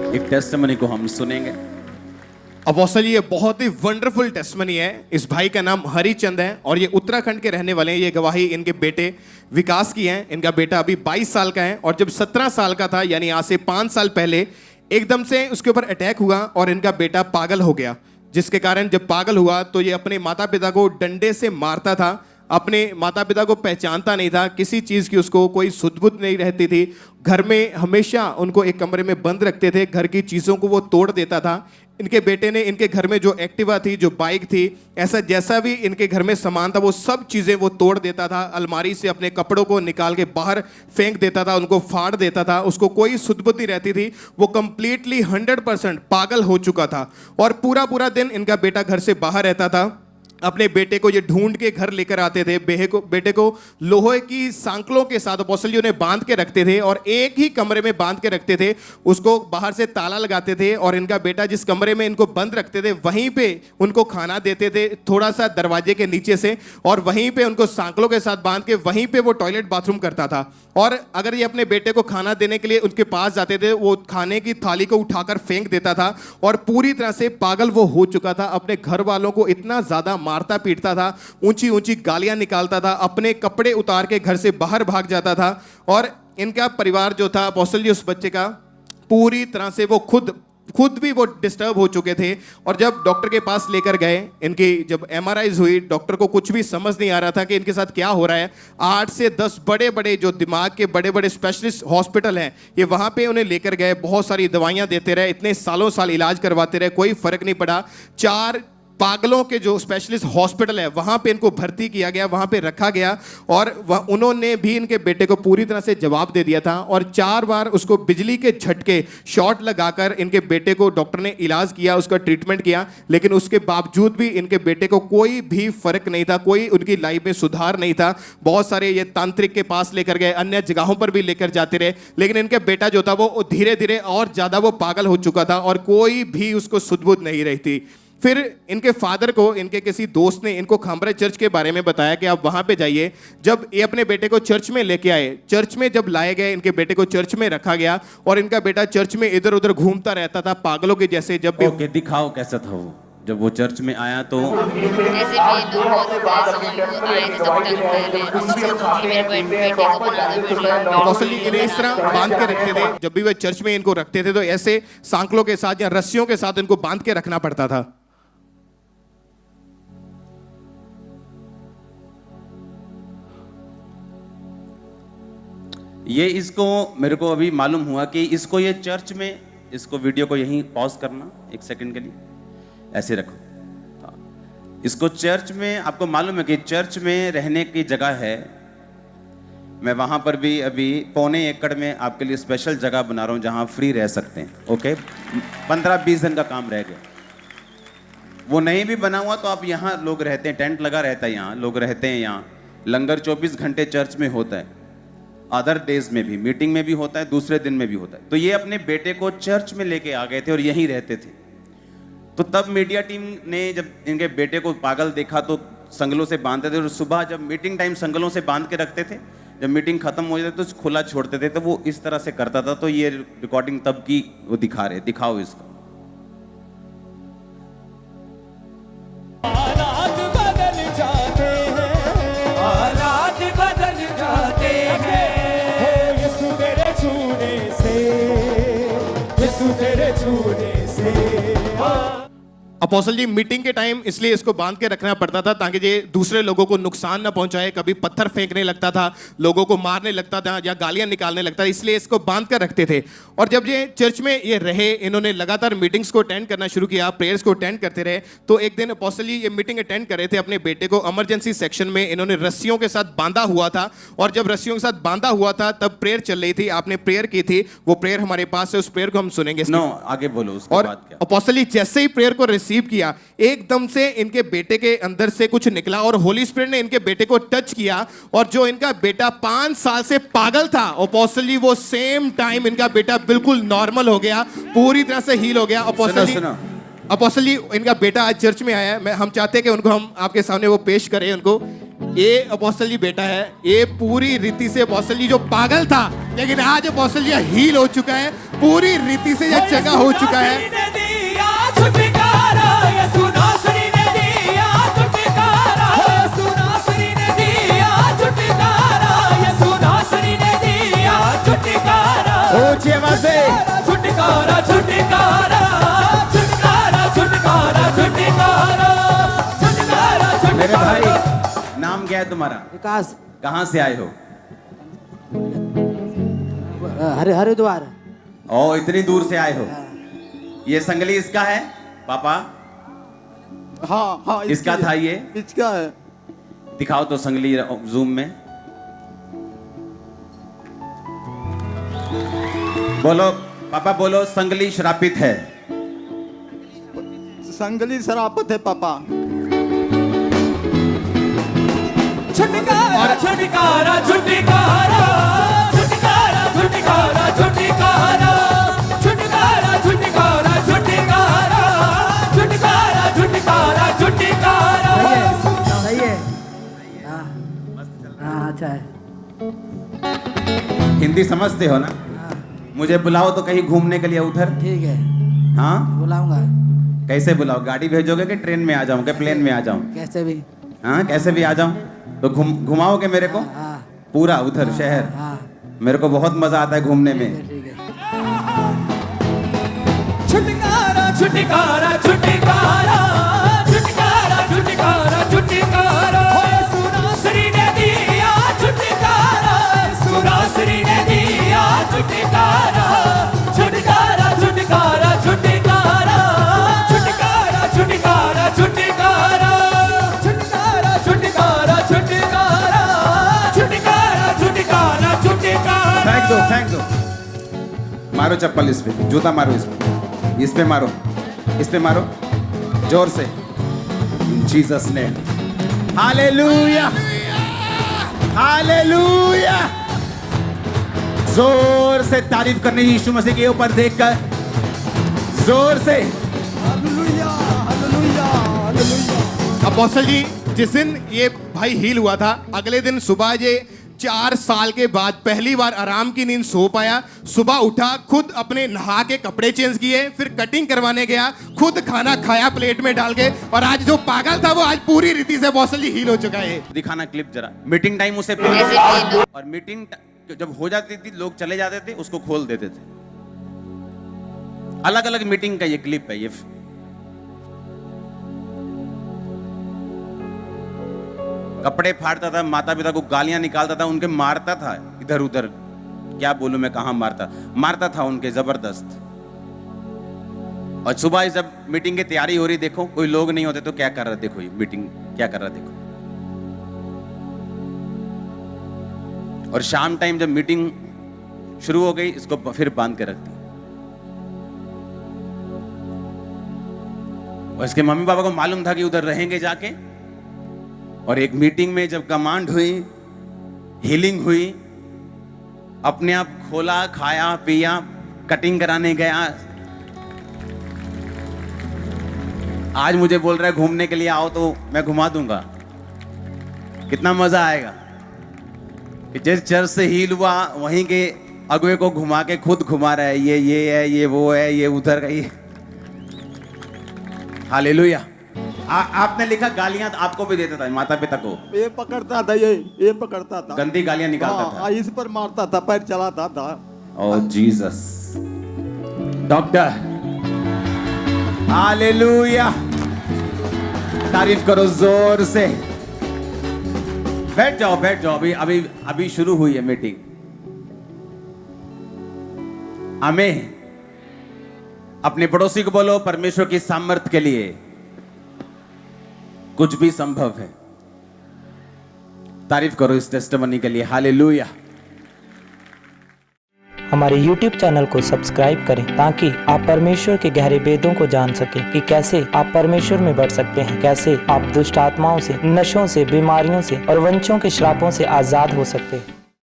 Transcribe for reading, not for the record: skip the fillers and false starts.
एक टेस्टिमनी को हम सुनेंगे। अपोस्टल, ये बहुत ही वंडरफुल टेस्टिमनी है। इस भाई का नाम हरिचंद है और ये उत्तराखंड के रहने वाले हैं। ये गवाही इनके बेटे विकास की है। इनका बेटा अभी 22 साल का है और जब 17 साल का था, यानी आज से 5 साल पहले, एकदम से उसके ऊपर अटैक हुआ और इनका बेटा पागल हो गया। जिसके कारण जब पागल हुआ तो ये अपने माता पिता को डंडे से मारता था, अपने माता पिता को पहचानता नहीं था, किसी चीज़ की उसको कोई सुध-बुध नहीं रहती थी। घर में हमेशा उनको एक कमरे में बंद रखते थे, घर की चीज़ों को वो तोड़ देता था। इनके बेटे ने इनके घर में जो एक्टिवा थी, जो बाइक थी, ऐसा जैसा भी इनके घर में सामान था वो सब चीज़ें वो तोड़ देता था। अलमारी से अपने कपड़ों को निकाल के बाहर फेंक देता था, उनको फाड़ देता था। उसको कोई सुध-बुध नहीं रहती थी। वो कंप्लीटली 100% पागल हो चुका था और पूरा पूरा दिन इनका बेटा घर से बाहर रहता था। अपने बेटे को ये ढूंढ के घर लेकर आते थे। बेटे को लोहे की सांकलों के साथ अपोस्टल जी उन्हें बांध के रखते थे और एक ही कमरे में बांध के रखते थे। उसको बाहर से ताला लगाते थे और इनका बेटा जिस कमरे में इनको बंद रखते थे वहीं पे उनको खाना देते थे, थोड़ा सा दरवाजे के नीचे से, और वहीं पे उनको सांकलों के साथ बांध के वहीं पे वो टॉयलेट बाथरूम करता था। और अगर ये अपने बेटे को खाना देने के लिए उनके पास जाते थे, वो खाने की थाली को उठाकर फेंक देता था और पूरी तरह से पागल वो हो चुका था। अपने घर वालों को इतना ज्यादा मारता पीटता था, ऊंची ऊंची गालियां निकालता था, अपने कपड़े उतार के घर से बाहर भाग जाता था। और इनका परिवार जो था अपोस्टल जी, उस बच्चे का पूरी तरह से वो खुद भी वो डिस्टर्ब हो चुके थे। और जब डॉक्टर के पास लेकर गए, इनकी जब MRIs हुई, डॉक्टर को कुछ भी समझ नहीं आ रहा था कि इनके साथ क्या हो रहा है। 8 से 10 बड़े बड़े जो दिमाग के बड़े बड़े स्पेशलिस्ट हॉस्पिटल हैं, ये वहाँ पे उन्हें लेकर गए। बहुत सारी दवाइयाँ देते रहे, इतने सालों साल इलाज करवाते रहे, कोई फर्क नहीं पड़ा। 4 पागलों के जो स्पेशलिस्ट हॉस्पिटल है वहाँ पे इनको भर्ती किया गया, वहाँ पे रखा गया और उन्होंने भी इनके बेटे को पूरी तरह से जवाब दे दिया था। और 4 बार उसको बिजली के झटके, शॉट लगाकर इनके बेटे को डॉक्टर ने इलाज किया, उसका ट्रीटमेंट किया, लेकिन उसके बावजूद भी इनके बेटे को कोई भी फर्क नहीं था, कोई उनकी लाइफ में सुधार नहीं था। बहुत सारे ये तांत्रिक के पास लेकर गए, अन्य जगहों पर भी लेकर जाते रहे, लेकिन इनका बेटा जो था वो धीरे धीरे और ज़्यादा वो पागल हो चुका था और कोई भी उसको सुध-बुध नहीं रही थी। फिर इनके फादर को इनके किसी दोस्त ने इनको खामरा चर्च के बारे में बताया कि आप वहां पे जाइए। जब ये अपने बेटे को चर्च में लेके आए, चर्च में जब लाए गए, इनके बेटे को चर्च में रखा गया और इनका बेटा चर्च में इधर उधर घूमता रहता था पागलों के जैसे। जब भी ओके, दिखाओ कैसा था वो जब वो चर्च में आया तो ऐसे भी लोग आए थे, सब तंग कर रहे हैं कि मेरे बेटे को बना दो वीडियो। अपोस्टल जी इन्हें इस तरह बांध के रखते थे। जब भी वह चर्च में इनको रखते थे तो ऐसे सांकलों के साथ या रस्सियों के साथ इनको बांध के रखना पड़ता था। ये इसको मेरे को अभी मालूम हुआ कि इसको ये चर्च में, इसको वीडियो को यहीं पॉज करना 1 सेकंड के लिए, ऐसे रखो। हाँ, इसको चर्च में, आपको मालूम है कि चर्च में रहने की जगह है। मैं वहां पर भी अभी 1.25 एकड़ में आपके लिए स्पेशल जगह बना रहा हूं जहां फ्री रह सकते हैं। ओके, 15-20 दिन का काम रह गया। वो नहीं भी बना हुआ तो आप यहाँ लोग रहते हैं, टेंट लगा रहता है, यहाँ लोग रहते हैं। यहाँ लंगर 24 घंटे चर्च में होता है, अदर डेज में भी, मीटिंग में भी होता है, दूसरे दिन में भी होता है। तो ये अपने बेटे को चर्च में लेके आ गए थे और यहीं रहते थे। तो तब मीडिया टीम ने जब इनके बेटे को पागल देखा तो संगलों से बांधते थे और सुबह जब मीटिंग टाइम संगलों से बांध के रखते थे, जब मीटिंग खत्म हो जाती तो खुला छोड़ते थे। तो वो इस तरह से करता था। तो ये रिकॉर्डिंग तब की वो दिखा रहे, दिखाओ इसको। अपोस्टल जी मीटिंग के टाइम इसलिए इसको बांध के रखना पड़ता था ताकि ये दूसरे लोगों को नुकसान ना पहुंचाए। कभी पत्थर फेंकने लगता था, लोगों को मारने लगता था या गालियां निकालने लगता था, इसलिए इसको बांध कर रखते थे। और जब ये चर्च में ये रहे, इन्होंने लगातार मीटिंग्स को अटेंड करना शुरू किया, प्रेयर्स को अटेंड करते रहे। तो एक दिन अपोस्टल जी ये मीटिंग अटेंड कर रहे थे, अपने बेटे को इमरजेंसी सेक्शन में इन्होंने रस्सियों के साथ बांधा हुआ था। और जब रस्सियों के साथ बांधा हुआ था तब प्रेयर चल रही थी, आपने प्रेयर की थी, वो प्रेयर हमारे पास है, उस प्रेयर को हम सुनेंगे। आगे बोलो। और अपोस्टल जी जैसे ही प्रेयर को रिसीव किया, एकदम से इनके बेटे के अंदर से कुछ निकला और होली स्पिरिट ने इनके बेटे को टच किया। और जो इनका बेटा 5 साल से पागल था, अपोस्टल जी वो सेम टाइम इनका बेटा बिल्कुल नॉर्मल हो गया, पूरी तरह से हील हो गया। अपोस्टल जी इनका बेटा आज चर्च में आया है। हम चाहते हैं कि उनको हम आपके सामने वो पेश करें। उनको ये अपोस्टल जी बेटा है, ये पूरी रीति से अपोस्टल जी जो पागल था, लेकिन आज अपोस्टल जी हील हो चुका है, पूरी रीति से ये चंगा हो चुका है। ऊंची आवाज से छुटकारा छुटकारा छुटकारा छुटकारा छुटकारा छुटकारा। मेरे भाई नाम क्या है तुम्हारा? विकास। कहाँ से आए हो? हरिद्वार। ओ इतनी दूर से आए हो। ये संगली इसका है पापा? हाँ हाँ इसका था ये? इसका है। दिखाओ तो संगली जूम में। बोलो पापा, बोलो संगली श्रापित है। संगली शरापत है पापा। छुटकारा छुटकारा छुटकारा छुटकारा छुटकारा छुटकारा छुटकारा छुटकारा छुटकारा छुटकारा छुटकारा छुटकारा। सही है। हाँ अच्छा है। हिंदी समझते हो ना? मुझे बुलाओ तो कहीं घूमने के लिए उधर। ठीक है, हाँ बुलाऊंगा। कैसे बुलाओ? गाड़ी भेजोगे कि ट्रेन में आ जाऊं, कि प्लेन में आ जाऊं? कैसे भी। हाँ कैसे भी आ जाऊं। तो घुमाओगे मेरे को हाँ पूरा उधर शहर? हाँ मेरे को बहुत मजा आता है घूमने में। ठीक है। छुटकारा छुटकारा छुटकारा छुटकारा छुटकारा छुटकारा। सुरासरी ने दिया छुटकारा, सुरासरी ने दिया छुटकारा छुटकारा छुटकारा छुटकारा छुटकारा छुटकारा छुटकारा छुटकारा छुटकारा छुटकारा छुटकारा छुटकारा छुटकारा। फेंक दो। मारो चप्पल इस पे, जूता मारो इस पे मारो, इस पे मारो जोर से। इन जीसस नेम। Hallelujah hallelujah. जोर से तारीफ करने यीशु मसीह के ऊपर देखकर, जोर से। Hallelujah hallelujah hallelujah. अपोस्टल जी जिस दिन ये भाई हील हुआ था, अगले दिन सुबह ये 4 साल के बाद पहली बार आराम की नींद सो पाया। सुबह उठा, खुद अपने नहा के कपड़े चेंज किए, फिर कटिंग करवाने गया, खुद खाना खाया प्लेट में डाल के, और आज जो पागल था वो आज पूरी रीति से अपोस्टल जी हील हो चुका है। दिखाना क्लिप जरा। मीटिंग टाइम उसे ऐसे और मीटिंग जब हो जाती थी लोग चले जाते थे, उसको खोल देते थे। अलग अलग मीटिंग का ये क्लिप है। ये कपड़े फाड़ता था, माता पिता को गालियां निकालता था, उनके मारता था इधर उधर। क्या बोलूं मैं, कहां मारता था उनके जबरदस्त। और सुबह जब मीटिंग की तैयारी हो रही, देखो कोई लोग नहीं होते तो क्या कर रहा, देखो ये मीटिंग क्या कर रहा देखो। और शाम टाइम जब मीटिंग शुरू हो गई, इसको फिर बांध के रख दी। और इसके मम्मी पापा को मालूम था कि उधर रहेंगे जाके। और एक मीटिंग में जब कमांड हुई, हीलिंग हुई, अपने आप खोला, खाया पिया, कटिंग कराने गया। आज मुझे बोल रहा है घूमने के लिए आओ, तो मैं घुमा दूंगा। कितना मजा आएगा कि जिस चर्च से हील हुआ वहीं के अगुए को घुमा के खुद घुमा रहा है। ये है, ये वो है, ये उधर का ये। हालेलुया। आपने लिखा गालियां आपको भी देता था, माता पिता को। ये पकड़ता था, ये पकड़ता था, गंदी गालियां निकालता था। इस पर मारता था, पैर चलाता था। ओह जीसस। Doctor hallelujah. तारीफ करो जोर से। बैठ जाओ बैठ जाओ। अभी शुरू हुई है मीटिंग। आमीन। अपने पड़ोसी को बोलो, परमेश्वर की सामर्थ के लिए कुछ भी संभव है। तारीफ करो इस टेस्टिमनी के लिए। हालेलुया। हमारे YouTube चैनल को सब्सक्राइब करें ताकि आप परमेश्वर के गहरे वेदों को जान सकें कि कैसे आप परमेश्वर में बढ़ सकते हैं, कैसे आप दुष्ट आत्माओं से, नशों से, बीमारियों से और वंशों के श्रापों से आजाद हो सकते हैं।